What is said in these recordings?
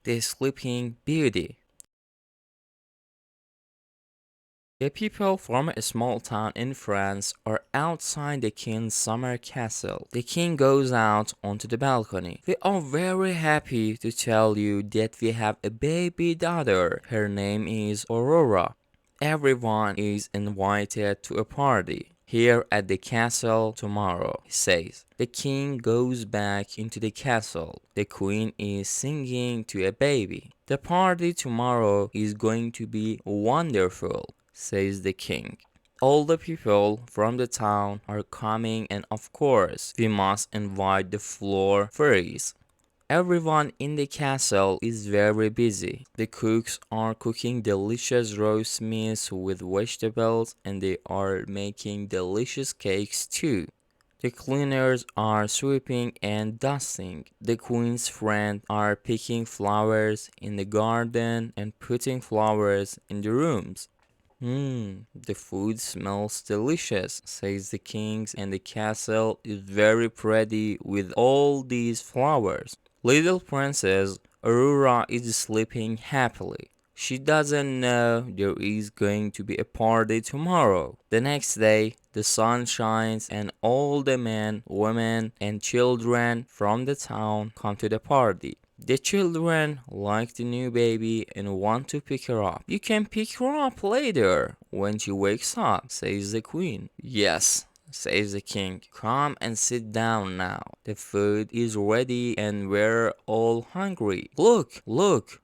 the Sleeping Beauty. The people from a small town in France are outside the king's summer castle. The king goes out onto the balcony. "We are very happy to tell you that we have a baby daughter. Her name is Aurora. Everyone is invited to a party here at the castle tomorrow," he says. The king goes back into the castle. The queen is singing to a baby. "The party tomorrow is going to be wonderful," says the king. "All the people from the town are coming, and of course, we must invite the floor fairies." Everyone in the castle is very busy. The cooks are cooking delicious roast meats with vegetables, and they are making delicious cakes too. The cleaners are sweeping and dusting. The queen's friends are picking flowers in the garden and putting flowers in the rooms. The food smells delicious," says the king, "and the castle is very pretty with all these flowers." Little Princess Aurora is sleeping happily. She doesn't know there is going to be a party tomorrow. The next day, the sun shines and all the men, women, and children from the town come to the party. The children like the new baby and want to pick her up. "You can pick her up later when she wakes up," says the queen. "Yes," says the king. "Come and sit down now. The food is ready and we're all hungry." Look,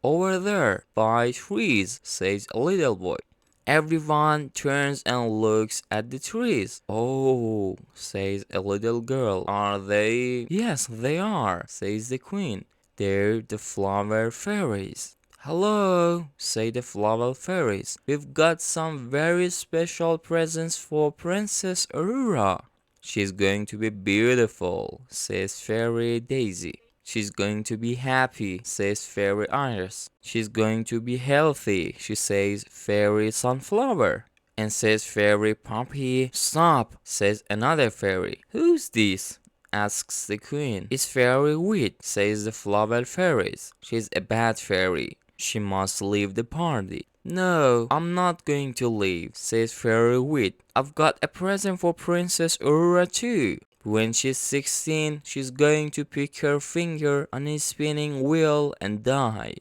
over there, by trees," says a little boy. Everyone turns and looks at the trees. "Oh," says a little girl. "Are they?" "Yes, they are," says the queen. "They're the flower fairies." "Hello," say the flower fairies. "We've got some very special presents for Princess Aurora." "She's going to be beautiful," says Fairy Daisy. "She's going to be happy," says Fairy Iris. "She's going to be healthy," she says Fairy Sunflower. And says Fairy Poppy. "Stop," says another fairy. "Who's this?" asks the queen. "It's Fairy Wheat," says the flower fairies. "She's a bad fairy. She must leave the party." "No, I'm not going to leave," says Fairy Wheat. "I've got a present for Princess Aurora too. When she's 16, she's going to pick her finger on a spinning wheel and die."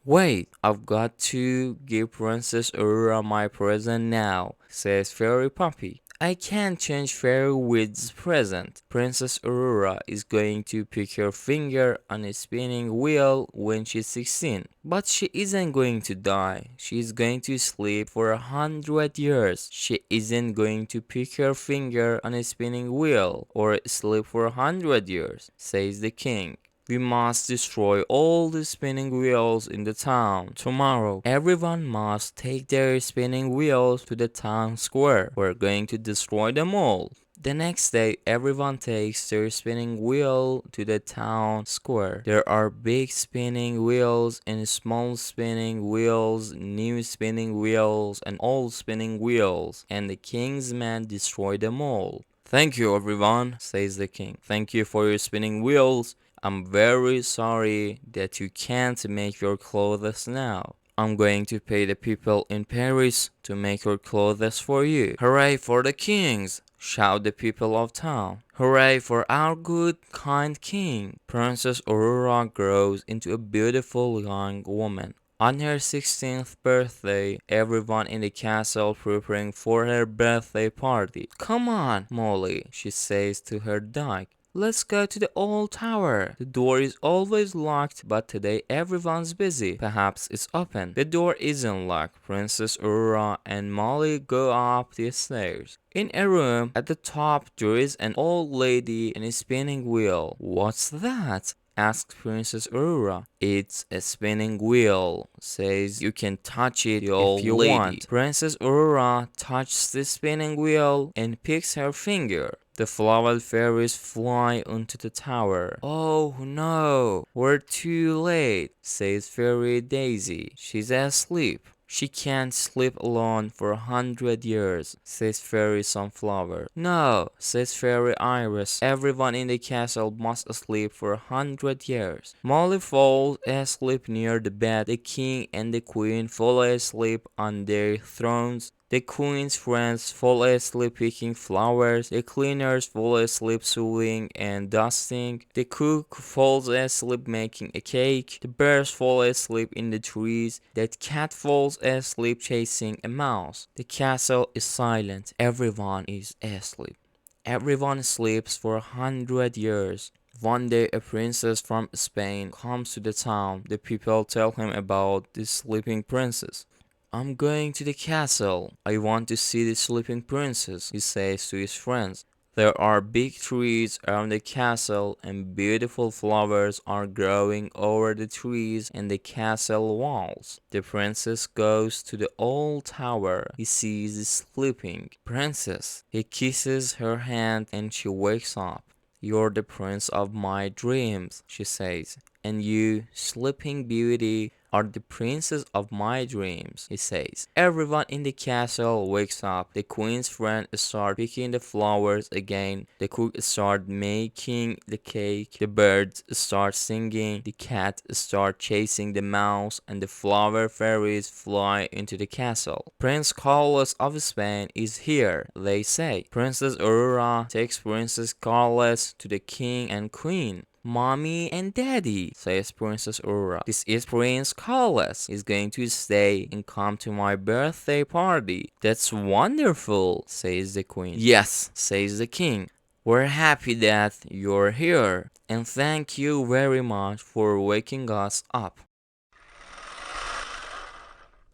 "Wait, I've got to give Princess Aurora my present now," says Fairy Puppy. "I can't change Fairy Wheat's present. Princess Aurora is going to pick her finger on a spinning wheel when she's 16. But she isn't going to die. She's going to sleep for 100 years. She isn't going to pick her finger on a spinning wheel or sleep for 100 years," says the king. "We must destroy all the spinning wheels in the town. Tomorrow, everyone must take their spinning wheels to the town square. We're going to destroy them all." The next day, everyone takes their spinning wheel to the town square. There are big spinning wheels and small spinning wheels, new spinning wheels and old spinning wheels, and the king's men destroy them all. "Thank you, everyone," says the king. "Thank you for your spinning wheels. I'm very sorry that you can't make your clothes now. I'm going to pay the people in Paris to make your clothes for you." "Hooray for the kings!" shout the people of town. "Hooray for our good, kind king!" Princess Aurora grows into a beautiful young woman. On her 16th birthday, everyone in the castle preparing for her birthday party. "Come on, Molly," she says to her dog. "Let's go to the old tower. The door is always locked, but today everyone's busy. Perhaps it's open." The door isn't locked. Princess Aurora and Molly go up the stairs. In a room at the top, there is an old lady in a spinning wheel. "What's that?" asks Princess Aurora. "It's a spinning wheel," says. "You can touch it if you want." Princess Aurora touches the spinning wheel and picks her finger. The flower fairies fly onto the tower. "Oh no, we're too late," says Fairy Daisy. "She's asleep." She can't sleep alone for 100 years, says Fairy Sunflower. No, says Fairy Iris. Everyone in the castle must sleep for 100 years. Molly falls asleep near the bed. The king and the queen fall asleep on their thrones. The queen's friends fall asleep picking flowers. The cleaners fall asleep sewing and dusting. The cook falls asleep making a cake. The birds fall asleep in the trees. The cat falls asleep chasing a mouse. The castle is silent. Everyone is asleep. Everyone sleeps for 100 years. One day a princess from Spain comes to the town. The people tell him about the sleeping princess. I'm going to the castle. I want to see the sleeping princess, he says to his friends. There are big trees around the castle and beautiful flowers are growing over the trees and the castle walls. The princess goes to the old tower. He sees the sleeping princess. He kisses her hand and she wakes up. You're the prince of my dreams, she says, and you, sleeping beauty, are the princess of my dreams, he says. Everyone in the castle wakes up. The queen's friends start picking the flowers again. The cook starts making the cake. The birds start singing. The cat starts chasing the mouse. And the flower fairies fly into the castle. Prince Carlos of Spain is here, they say. Princess Aurora takes Princess Carlos to the king and queen. Mommy and Daddy, says Princess Aurora. This is Prince Carlos. He's going to stay and come to my birthday party. That's wonderful, says the queen. Yes, says the king. We're happy that you're here. And thank you very much for waking us up.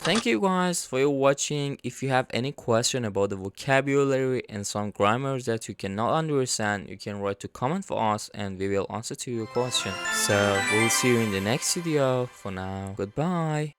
Thank you guys for watching. If you have any question about the vocabulary and some grammars that you cannot understand, you can write to comment for us and we will answer to your question. So we'll see you in the next video. For now, goodbye.